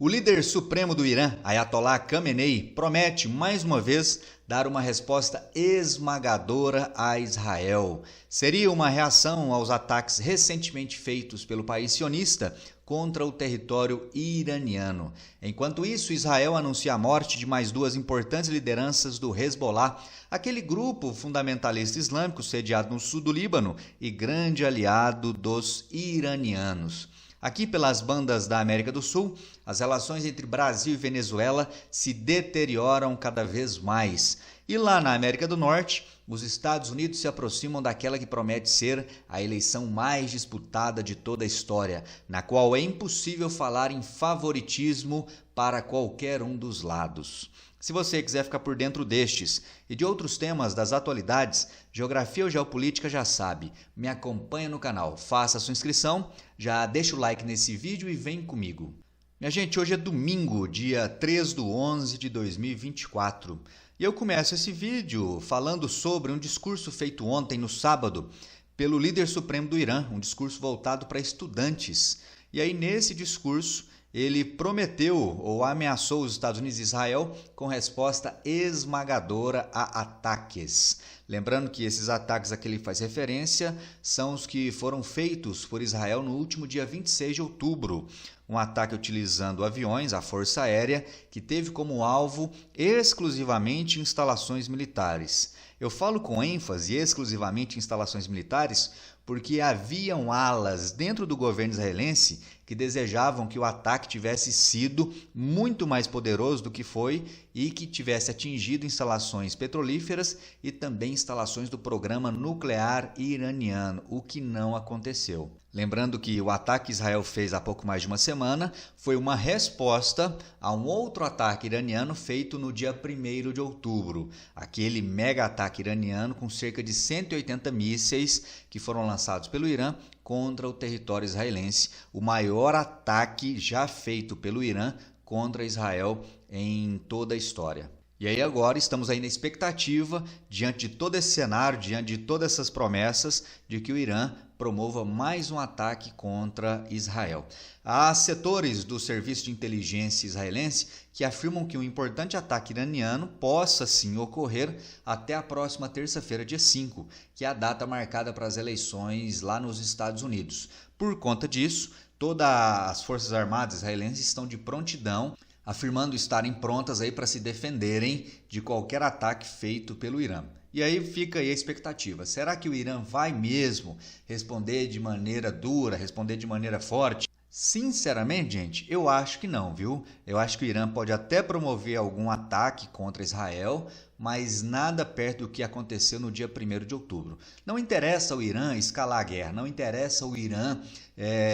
O líder supremo do Irã, Ayatollah Khamenei, promete mais uma vez dar uma resposta esmagadora a Israel. Seria uma reação aos ataques recentemente feitos pelo país sionista contra o território iraniano. Enquanto isso, Israel anuncia a morte de mais duas importantes lideranças do Hezbollah, aquele grupo fundamentalista islâmico sediado no sul do Líbano e grande aliado dos iranianos. Aqui pelas bandas da América do Sul, as relações entre Brasil e Venezuela se deterioram cada vez mais. E lá na América do Norte, os Estados Unidos se aproximam daquela que promete ser a eleição mais disputada de toda a história, na qual é impossível falar em favoritismo para qualquer um dos lados. Se você quiser ficar por dentro destes e de outros temas das atualidades, geografia ou geopolítica já sabe, me acompanha no canal, faça a sua inscrição, já deixa o like nesse vídeo e vem comigo. Minha gente, hoje é domingo, dia 3/11 de 2024 e eu começo esse vídeo falando sobre um discurso feito ontem, no sábado, pelo líder supremo do Irã, um discurso voltado para estudantes. E aí nesse discurso, ele prometeu ou ameaçou os Estados Unidos e Israel com resposta esmagadora a ataques. Lembrando que esses ataques a que ele faz referência são os que foram feitos por Israel no último dia 26 de outubro. Um ataque utilizando aviões, a Força Aérea, que teve como alvo exclusivamente instalações militares. Eu falo com ênfase exclusivamente instalações militares porque haviam alas dentro do governo israelense que desejavam que o ataque tivesse sido muito mais poderoso do que foi e que tivesse atingido instalações petrolíferas e também instalações do programa nuclear iraniano, o que não aconteceu. Lembrando que o ataque que Israel fez há pouco mais de uma semana foi uma resposta a um outro ataque iraniano feito no dia 1º de outubro. Aquele mega ataque iraniano com cerca de 180 mísseis que foram lançados pelo Irã contra o território israelense, o maior ataque já feito pelo Irã contra Israel em toda a história. E aí agora estamos aí na expectativa, diante de todo esse cenário, diante de todas essas promessas, de que o Irã promova mais um ataque contra Israel. Há setores do serviço de inteligência israelense que afirmam que um importante ataque iraniano possa sim ocorrer até a próxima terça-feira, dia 5, que é a data marcada para as eleições lá nos Estados Unidos. Por conta disso, todas as forças armadas israelenses estão de prontidão, afirmando estarem prontas aí para se defenderem de qualquer ataque feito pelo Irã. E aí fica aí a expectativa. Será que o Irã vai mesmo responder de maneira dura, responder de maneira forte? Sinceramente, gente, eu acho que não, viu? Eu acho que o Irã pode até promover algum ataque contra Israel, mas nada perto do que aconteceu no dia 1º de outubro. Não interessa ao Irã escalar a guerra, não interessa ao Irã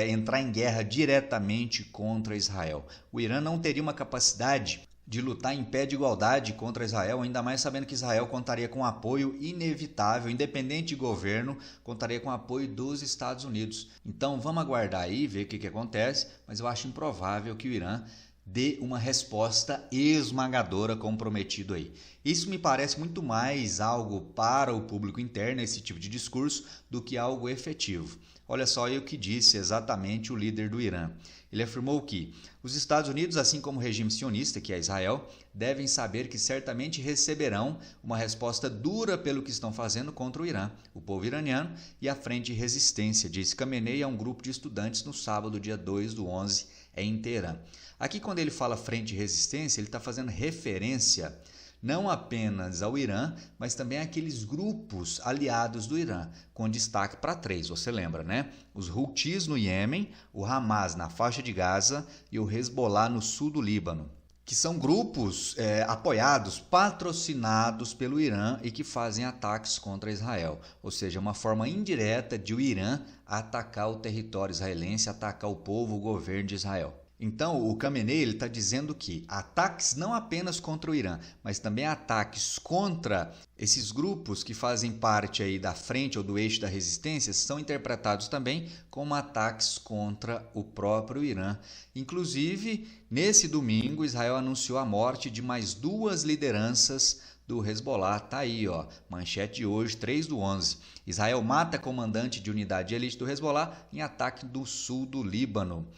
entrar em guerra diretamente contra Israel. O Irã não teria uma capacidade de lutar em pé de igualdade contra Israel, ainda mais sabendo que Israel contaria com apoio inevitável, independente de governo, contaria com apoio dos Estados Unidos. Então vamos aguardar aí, ver o que acontece, mas eu acho improvável que o Irã dê uma resposta esmagadora como prometido aí. Isso me parece muito mais algo para o público interno, esse tipo de discurso, do que algo efetivo. Olha só aí o que disse exatamente o líder do Irã. Ele afirmou que os Estados Unidos, assim como o regime sionista, que é Israel, devem saber que certamente receberão uma resposta dura pelo que estão fazendo contra o Irã, o povo iraniano e a Frente de Resistência, disse Khamenei a um grupo de estudantes no sábado, dia 2/11, em Teherã. Aqui, quando ele fala Frente de Resistência, ele está fazendo referência não apenas ao Irã, mas também àqueles grupos aliados do Irã, com destaque para 3, você lembra, né? Os Houthis no Iêmen, o Hamas na faixa de Gaza e o Hezbollah no sul do Líbano, que são grupos apoiados, patrocinados pelo Irã e que fazem ataques contra Israel. Ou seja, uma forma indireta de o Irã atacar o território israelense, atacar o povo, o governo de Israel. Então, o Khamenei está dizendo que ataques não apenas contra o Irã, mas também ataques contra esses grupos que fazem parte aí da frente ou do eixo da resistência são interpretados também como ataques contra o próprio Irã. Inclusive, nesse domingo, Israel anunciou a morte de mais duas lideranças do Hezbollah. Tá aí, ó, manchete de hoje, 3/11. Israel mata comandante de unidade de elite do Hezbollah em ataque do sul do Líbano.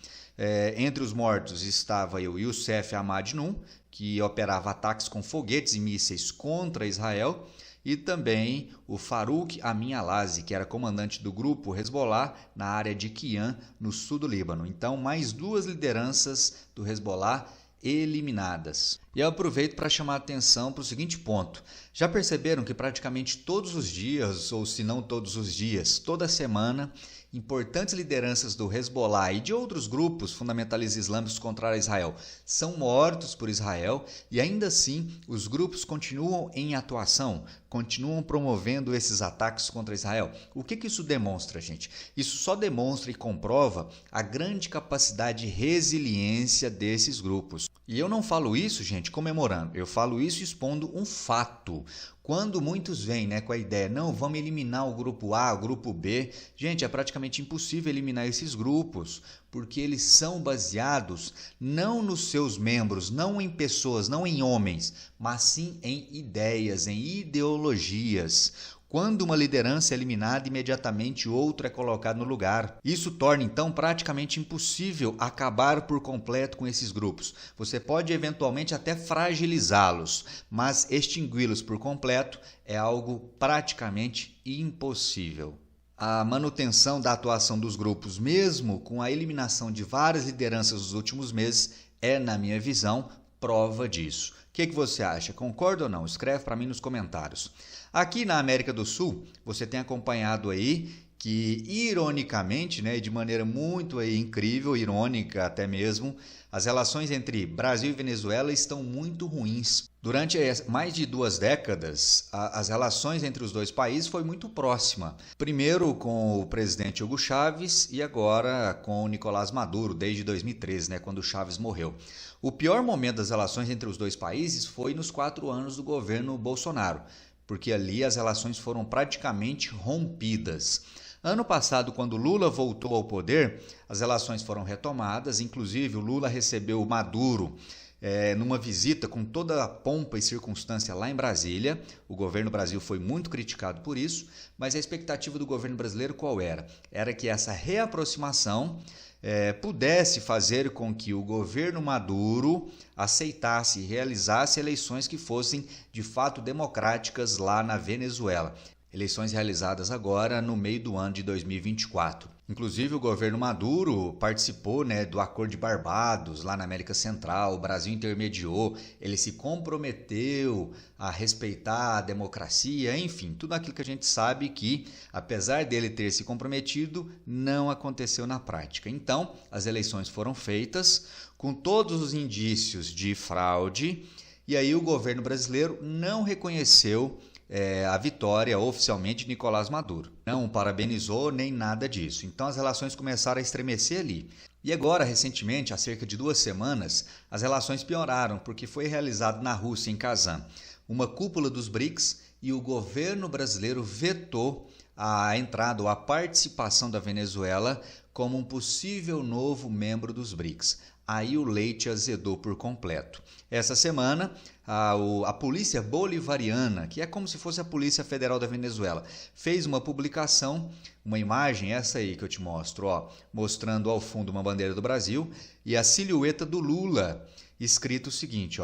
Entre os mortos estava o Youssef Ahmad Nun, que operava ataques com foguetes e mísseis contra Israel, e também o Farouk Amin Alazi, que era comandante do grupo Hezbollah na área de Qian, no sul do Líbano. Então, mais 2 lideranças do Hezbollah eliminadas. E eu aproveito para chamar a atenção para o seguinte ponto. Já perceberam que praticamente todos os dias, ou se não todos os dias, toda semana, importantes lideranças do Hezbollah e de outros grupos fundamentalistas islâmicos contra Israel são mortos por Israel, e ainda assim os grupos continuam em atuação, continuam promovendo esses ataques contra Israel. O que isso demonstra, gente? Isso só demonstra e comprova a grande capacidade de resiliência desses grupos. E eu não falo isso, gente, comemorando, eu falo isso expondo um fato. Quando muitos vêm, com a ideia, não, vamos eliminar o grupo A, o grupo B, gente, é praticamente impossível eliminar esses grupos, porque eles são baseados não nos seus membros, não em pessoas, não em homens, mas sim em ideias, em ideologias. Quando uma liderança é eliminada, imediatamente outro é colocado no lugar. Isso torna, então, praticamente impossível acabar por completo com esses grupos. Você pode, eventualmente, até fragilizá-los, mas extingui-los por completo é algo praticamente impossível. A manutenção da atuação dos grupos, mesmo com a eliminação de várias lideranças nos últimos meses, é, na minha visão, prova disso. O que você acha? Concorda ou não? Escreve para mim nos comentários. Aqui na América do Sul, você tem acompanhado aí que, ironicamente, de maneira muito incrível, irônica até mesmo, as relações entre Brasil e Venezuela estão muito ruins. Durante mais de 2 décadas, as relações entre os dois países foi muito próxima. Primeiro com o presidente Hugo Chávez e agora com o Nicolás Maduro, desde 2013, quando o Chávez morreu. O pior momento das relações entre os dois países foi nos 4 anos do governo Bolsonaro, porque ali as relações foram praticamente rompidas. Ano passado, quando Lula voltou ao poder, as relações foram retomadas, inclusive o Lula recebeu o Maduro numa visita com toda a pompa e circunstância lá em Brasília. O governo Brasil foi muito criticado por isso, mas a expectativa do governo brasileiro qual era? Era que essa reaproximação pudesse fazer com que o governo Maduro aceitasse e realizasse eleições que fossem de fato democráticas lá na Venezuela. Eleições realizadas agora no meio do ano de 2024. Inclusive o governo Maduro participou do Acordo de Barbados lá na América Central, o Brasil intermediou, ele se comprometeu a respeitar a democracia, enfim, tudo aquilo que a gente sabe que, apesar dele ter se comprometido, não aconteceu na prática. Então, as eleições foram feitas com todos os indícios de fraude, e aí o governo brasileiro não reconheceu a vitória oficialmente de Nicolás Maduro. Não parabenizou nem nada disso. Então as relações começaram a estremecer ali. E agora, recentemente, há cerca de 2 semanas, as relações pioraram porque foi realizado na Rússia, em Kazan, uma cúpula dos BRICS e o governo brasileiro vetou a entrada ou a participação da Venezuela como um possível novo membro dos BRICS. Aí o leite azedou por completo. Essa semana, a Polícia Bolivariana, que é como se fosse a Polícia Federal da Venezuela, fez uma publicação, uma imagem, essa aí que eu te mostro, mostrando ao fundo uma bandeira do Brasil e a silhueta do Lula, escrito o seguinte,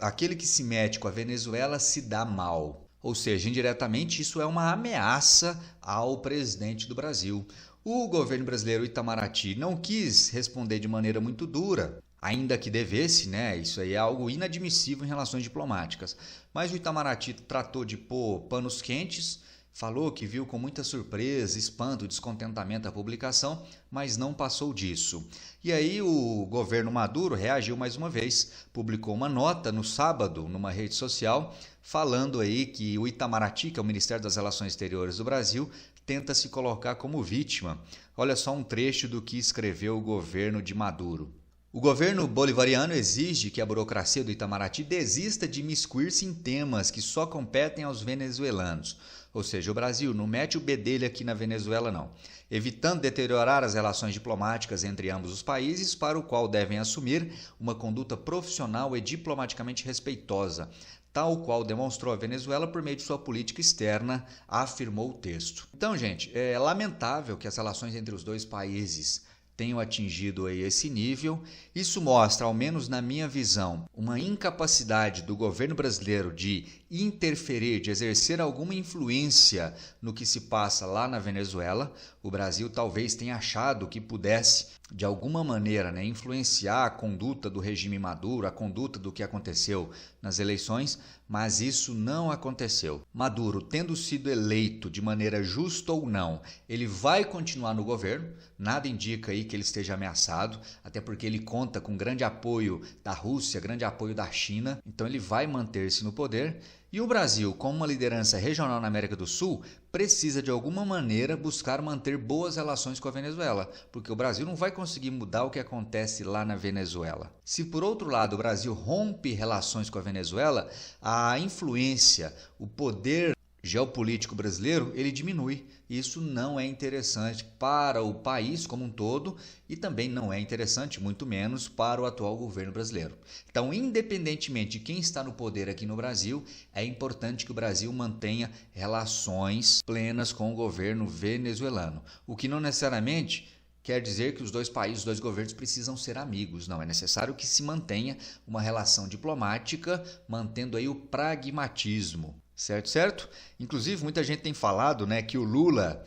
aquele que se mete com a Venezuela se dá mal. Ou seja, indiretamente isso é uma ameaça ao presidente do Brasil. O governo brasileiro, Itamaraty, não quis responder de maneira muito dura, ainda que devesse, isso aí é algo inadmissível em relações diplomáticas. Mas o Itamaraty tratou de pôr panos quentes, falou que viu com muita surpresa, espanto, descontentamento a publicação, mas não passou disso. E aí o governo Maduro reagiu mais uma vez, publicou uma nota no sábado numa rede social, falando aí que o Itamaraty, que é o Ministério das Relações Exteriores do Brasil, tenta se colocar como vítima. Olha só um trecho do que escreveu o governo de Maduro. O governo bolivariano exige que a burocracia do Itamaraty desista de imiscuir-se em temas que só competem aos venezuelanos. Ou seja, o Brasil não mete o bedelho aqui na Venezuela não, evitando deteriorar as relações diplomáticas entre ambos os países, para o qual devem assumir uma conduta profissional e diplomaticamente respeitosa. tal qual demonstrou a Venezuela por meio de sua política externa, afirmou o texto. Então, gente, é lamentável que as relações entre os dois países tenham atingido aí esse nível. Isso mostra, ao menos na minha visão, uma incapacidade do governo brasileiro de interferir, de exercer alguma influência no que se passa lá na Venezuela. O Brasil talvez tenha achado que pudesse, de alguma maneira, influenciar a conduta do regime Maduro, a conduta do que aconteceu nas eleições, mas isso não aconteceu. Maduro, tendo sido eleito de maneira justa ou não, ele vai continuar no governo, nada indica aí que ele esteja ameaçado, até porque ele conta com grande apoio da Rússia, grande apoio da China, então ele vai manter-se no poder. E o Brasil, como uma liderança regional na América do Sul, precisa de alguma maneira buscar manter boas relações com a Venezuela, porque o Brasil não vai conseguir mudar o que acontece lá na Venezuela. Se por outro lado o Brasil rompe relações com a Venezuela, a influência, o poder geopolítico brasileiro, ele diminui. Isso não é interessante para o país como um todo e também não é interessante, muito menos, para o atual governo brasileiro. Então, independentemente de quem está no poder aqui no Brasil, é importante que o Brasil mantenha relações plenas com o governo venezuelano, o que não necessariamente quer dizer que os dois países, os dois governos precisam ser amigos. Não, é necessário que se mantenha uma relação diplomática, mantendo aí o pragmatismo. Certo? Inclusive, muita gente tem falado, que o Lula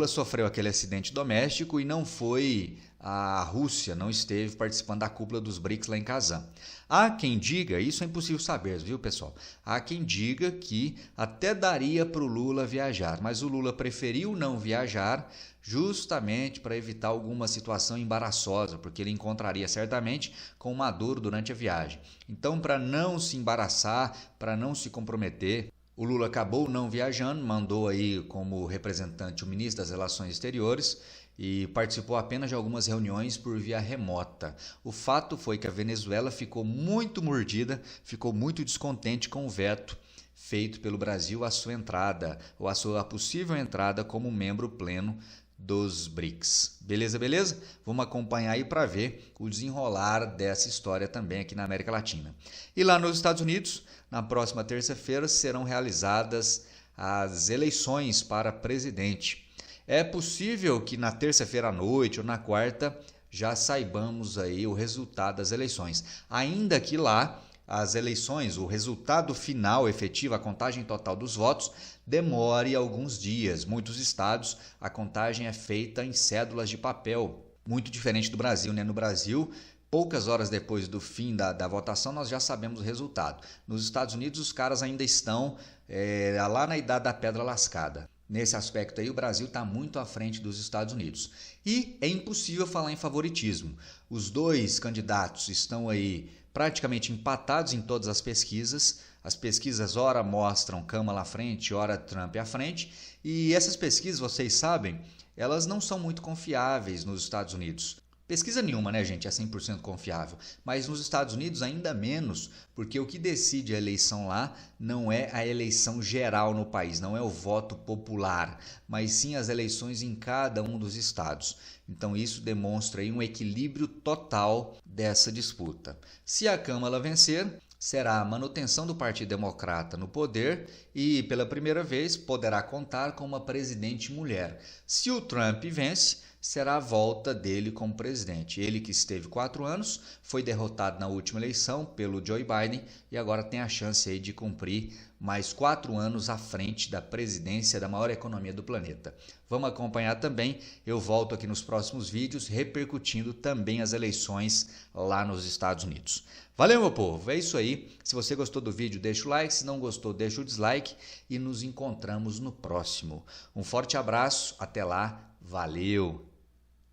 sofreu aquele acidente doméstico e não foi à Rússia, não esteve participando da cúpula dos BRICS lá em Kazan. Há quem diga, isso é impossível saber, viu, pessoal? Há quem diga que até daria para o Lula viajar, mas o Lula preferiu não viajar justamente para evitar alguma situação embaraçosa, porque ele encontraria certamente com o Maduro durante a viagem. Então, para não se embaraçar, para não se comprometer, o Lula acabou não viajando, mandou aí como representante o ministro das Relações Exteriores e participou apenas de algumas reuniões por via remota. O fato foi que a Venezuela ficou muito mordida, ficou muito descontente com o veto feito pelo Brasil à sua entrada, ou à sua possível entrada como membro pleno dos BRICS. Beleza? Vamos acompanhar aí para ver o desenrolar dessa história também aqui na América Latina. E lá nos Estados Unidos, na próxima terça-feira, serão realizadas as eleições para presidente. É possível que na terça-feira à noite ou na quarta já saibamos aí o resultado das eleições. Ainda que lá as eleições, o resultado final efetivo, a contagem total dos votos, demore alguns dias. Muitos estados, a contagem é feita em cédulas de papel, muito diferente do Brasil, No Brasil, poucas horas depois do fim da votação, nós já sabemos o resultado. Nos Estados Unidos, os caras ainda estão lá na idade da pedra lascada. Nesse aspecto aí, o Brasil está muito à frente dos Estados Unidos. E é impossível falar em favoritismo. Os dois candidatos estão aí praticamente empatados em todas as pesquisas. As pesquisas ora mostram Kamala à frente, ora Trump à frente. E essas pesquisas, vocês sabem, elas não são muito confiáveis nos Estados Unidos. Pesquisa nenhuma, gente, é 100% confiável. Mas nos Estados Unidos ainda menos, porque o que decide a eleição lá não é a eleição geral no país, não é o voto popular, mas sim as eleições em cada um dos estados. Então isso demonstra aí um equilíbrio total dessa disputa. Se a Kamala vencer, será a manutenção do Partido Democrata no poder e, pela primeira vez, poderá contar com uma presidente mulher. Se o Trump vence, será a volta dele como presidente. Ele que esteve 4 anos, foi derrotado na última eleição pelo Joe Biden e agora tem a chance aí de cumprir mais 4 anos à frente da presidência da maior economia do planeta. Vamos acompanhar também, eu volto aqui nos próximos vídeos repercutindo também as eleições lá nos Estados Unidos. Valeu, meu povo, é isso aí. Se você gostou do vídeo, deixa o like, se não gostou, deixa o dislike e nos encontramos no próximo. Um forte abraço, até lá, valeu!